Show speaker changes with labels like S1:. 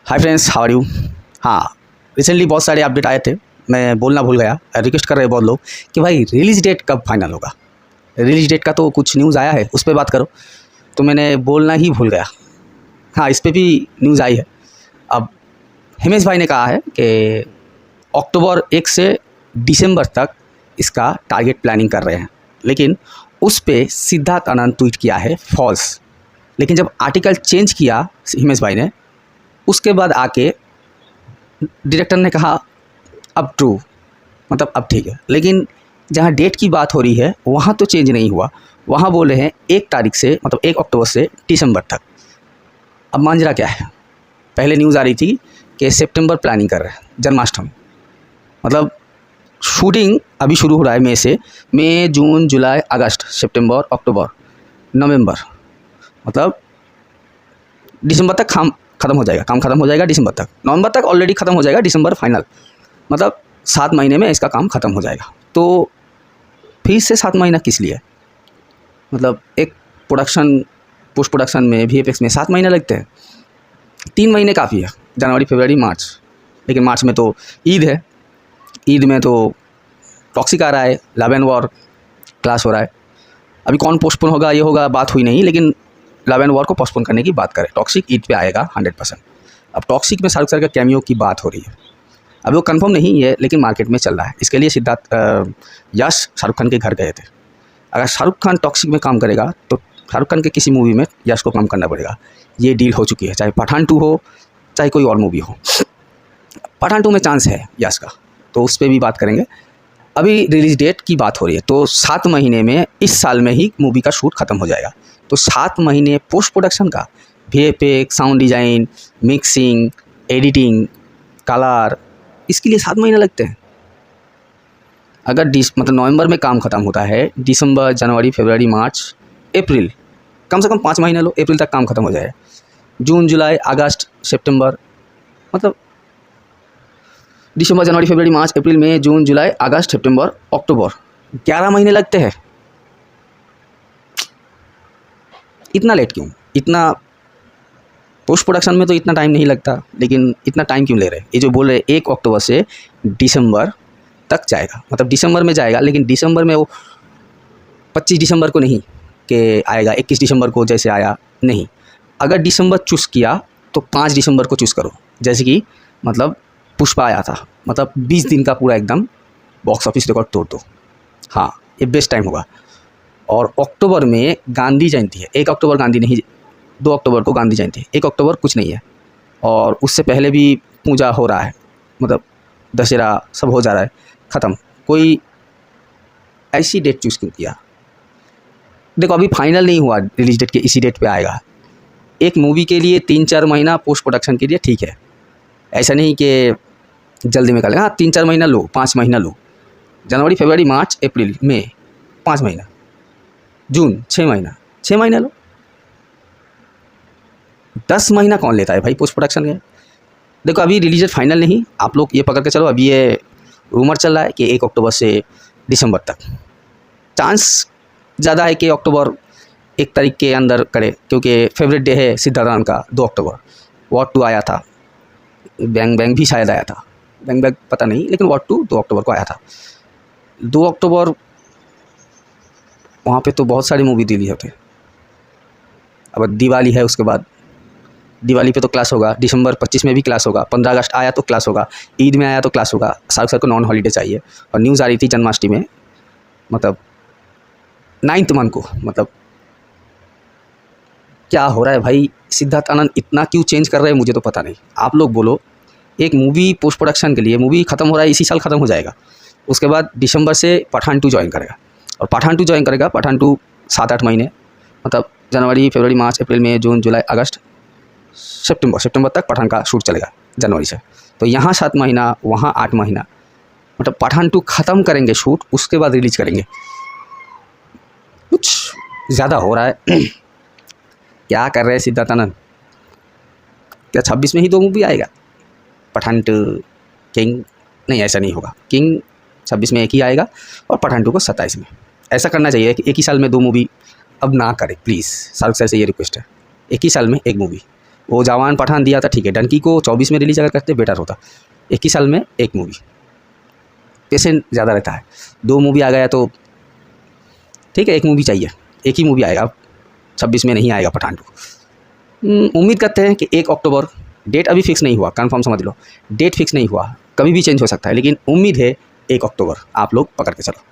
S1: Hi friends, how are you. हाँ, recently बहुत सारे अपडेट आए थे, मैं बोलना भूल गया। रिक्वेस्ट कर रहे बहुत लोग कि भाई रिलीज़ डेट कब फाइनल होगा। रिलीज़ डेट का तो कुछ न्यूज़ आया है, उस पर बात करो, तो मैंने बोलना ही भूल गया। हाँ, इस पर भी न्यूज़ आई है। अब हिमेश भाई ने कहा है कि अक्टूबर 1 से दिसंबर तक इसका टारगेट प्लानिंग कर रहे हैं, लेकिन उस पर सिद्धार्थ आनंद ट्वीट किया है फॉल्स। लेकिन जब आर्टिकल चेंज किया हिमेश भाई ने, उसके बाद आके डायरेक्टर ने कहा अब ट्रू, मतलब अब ठीक है। लेकिन जहाँ डेट की बात हो रही है वहाँ तो चेंज नहीं हुआ, वहाँ बोल रहे हैं 1 तारीख से, मतलब 1 अक्टूबर से दिसंबर तक। अब मांजरा क्या है? पहले न्यूज़ आ रही थी कि सितंबर प्लानिंग कर रहे हैं जन्माष्टमी, मतलब शूटिंग अभी शुरू हो रहा है मई से। मई, जून, जुलाई, अगस्त, सितंबर, अक्टूबर, नवंबर, मतलब दिसंबर तक काम ख़त्म हो जाएगा, काम ख़त्म हो जाएगा दिसंबर तक। नवंबर तक ऑलरेडी ख़त्म हो जाएगा, दिसंबर फाइनल, मतलब 7 महीने में इसका काम ख़त्म हो जाएगा। तो फिर से 7 महीना किस लिए? मतलब एक प्रोडक्शन, पोस्ट प्रोडक्शन में, वीएफएक्स में 7 महीने लगते हैं। 3 महीने काफ़ी है, जनवरी, फरवरी, मार्च। लेकिन मार्च में तो ईद है, ईद में तो टॉक्सिक आ रहा है, लव एंड वॉर क्लास हो रहा है। अभी कौन पोस्टपोन होगा ये होगा, बात हुई नहीं, लेकिन लव एंड वॉर को पोस्टपोन करने की बात करें। टॉक्सिक ईद पे आएगा 100%। अब टॉक्सिक में शाहरुख सर का कैमियो की बात हो रही है, अभी वो कंफर्म नहीं है, लेकिन मार्केट में चल रहा है। इसके लिए यश शाहरुख खान के घर गए थे। अगर शाहरुख खान टॉक्सिक में काम करेगा तो शाहरुख खान के किसी मूवी में यश को काम करना पड़ेगा। ये डील हो चुकी है, चाहे पठान 2 हो, चाहे कोई और मूवी हो। पठान 2 में चांस है यश का, तो उस पर भी बात करेंगे। अभी रिलीज डेट की बात हो रही है, तो 7 महीने में, इस साल में ही मूवी का शूट ख़त्म हो जाएगा। तो 7 महीने पोस्ट प्रोडक्शन का, VFX, sound design, mixing, editing, colour, इसके लिए 7 महीने लगते हैं। अगर मतलब नवंबर में काम ख़त्म होता है, दिसंबर, जनवरी, फरवरी, मार्च, अप्रैल, कम से कम 5 महीने लो, अप्रैल तक काम ख़त्म हो जाएगा। जून, जुलाई, अगस्त, सितंबर, मतलब दिसंबर, जनवरी, फरवरी, मार्च, अप्रैल, मई, जून, जुलाई, अगस्त, सितंबर, अक्टूबर, 11 महीने लगते हैं। इतना लेट क्यों? इतना पोस्ट प्रोडक्शन में तो इतना टाइम नहीं लगता, लेकिन इतना टाइम क्यों ले रहे हैं? ये जो बोल रहे हैं 1 अक्टूबर से दिसंबर तक जाएगा, मतलब दिसंबर में जाएगा, लेकिन दिसंबर में वो 25 दिसंबर को नहीं कि आएगा, 21 दिसंबर को जैसे आया नहीं। अगर दिसंबर चूज़ किया तो 5 दिसंबर को चूज़ करो, जैसे कि मतलब पुष्पा आया था, मतलब 20 दिन का पूरा एकदम बॉक्स ऑफिस रिकॉर्ड तोड़ दो। हाँ, ये बेस्ट टाइम होगा। और अक्टूबर में गांधी जयंती है, 1 अक्टूबर गांधी नहीं, 2 अक्टूबर को गांधी जयंती है, 1 अक्टूबर कुछ नहीं है। और उससे पहले भी पूजा हो रहा है, मतलब दशहरा सब हो जा रहा है, ख़त्म। कोई ऐसी डेट चूज़ क्यों किया? देखो, अभी फाइनल नहीं हुआ रिलीज डेट के, इसी डेट पे आएगा। एक मूवी के लिए 3-4 महीना पोस्ट प्रोडक्शन के लिए ठीक है, ऐसा नहीं कि जल्दी में कर लेगा। हाँ, 3-4 महीना लो, 5 महीना लो, जनवरी, फरवरी, मार्च, अप्रैल, मई, 5 महीना, जून 6 महीना, 6 महीना लो। 10 महीना कौन लेता है भाई पोस्ट प्रोडक्शन में? देखो, अभी रिलीज डेट फाइनल नहीं, आप लोग ये पकड़ के चलो। अभी ये रूमर चल रहा है कि 1 अक्टूबर से दिसंबर तक। चांस ज़्यादा है कि अक्टूबर 1 तारीख के अंदर करे, क्योंकि फेवरेट डे है सिद्धार्थ आनंद का, 2 अक्टूबर। वॉर 2 आया था, बैंग बैंग भी शायद आया था, बैंग बैंग पता नहीं, लेकिन वॉर 2 अक्टूबर को आया था। 2 अक्टूबर वहाँ पे तो बहुत सारी मूवी रिलीज होते हैं। अब दिवाली है, उसके बाद दिवाली पे तो क्लास होगा, दिसंबर 25 में भी क्लास होगा, 15 अगस्त आया तो क्लास होगा, ईद में आया तो क्लास होगा। शाहरुख सर को नॉन हॉलीडे चाहिए। और न्यूज़ आ रही थी जन्माष्टमी में, मतलब 9th मंथ को, मतलब क्या हो रहा है भाई? सिद्धार्थ आनंद इतना क्यों चेंज कर रहे हैं मुझे तो पता नहीं। आप लोग बोलो, एक मूवी पोस्ट प्रोडक्शन के लिए, मूवी ख़त्म हो रहा है, इसी साल ख़त्म हो जाएगा, उसके बाद दिसंबर से पठान 2 ज्वाइन करेगा, और पठान 2 ज्वाइन करेगा, पठान 2 7-8 महीने, मतलब जनवरी, फरवरी, मार्च, अप्रैल, मई, जून, जुलाई, अगस्त, सितंबर तक पठान का शूट चलेगा जनवरी से। तो यहाँ 7 महीना, वहाँ 8 महीना, मतलब पठान 2 ख़त्म करेंगे शूट, उसके बाद रिलीज करेंगे। कुछ ज़्यादा हो रहा है। क्या कर रहे हैं सिद्धार्थ आनंद? क्या 26 में ही 2 मूवी आएगा? पठान 2, किंग? नहीं, ऐसा नहीं होगा। किंग 26 में एक ही आएगा, और पठान 2 को 27 में। ऐसा करना चाहिए कि एक ही साल में 2 मूवी अब ना करें प्लीज़। शाहरुख सर से ये रिक्वेस्ट है, एक ही साल में एक मूवी। वो जवान पठान दिया था, ठीक है। डंकी को 24 में रिलीज़ अगर करते बेटर होता। 21 साल में एक मूवी, पेशेंट ज़्यादा रहता है। 2 मूवी आ गया तो ठीक है, 1 मूवी चाहिए, एक ही मूवी आएगा। 26 में नहीं आएगा पठान 2। उम्मीद करते हैं कि 1 अक्टूबर, डेट अभी फिक्स नहीं हुआ, कंफर्म समझ लो, डेट फिक्स नहीं हुआ, कभी भी चेंज हो सकता है, लेकिन उम्मीद है 1 अक्टूबर। आप लोग पकड़ के चलो।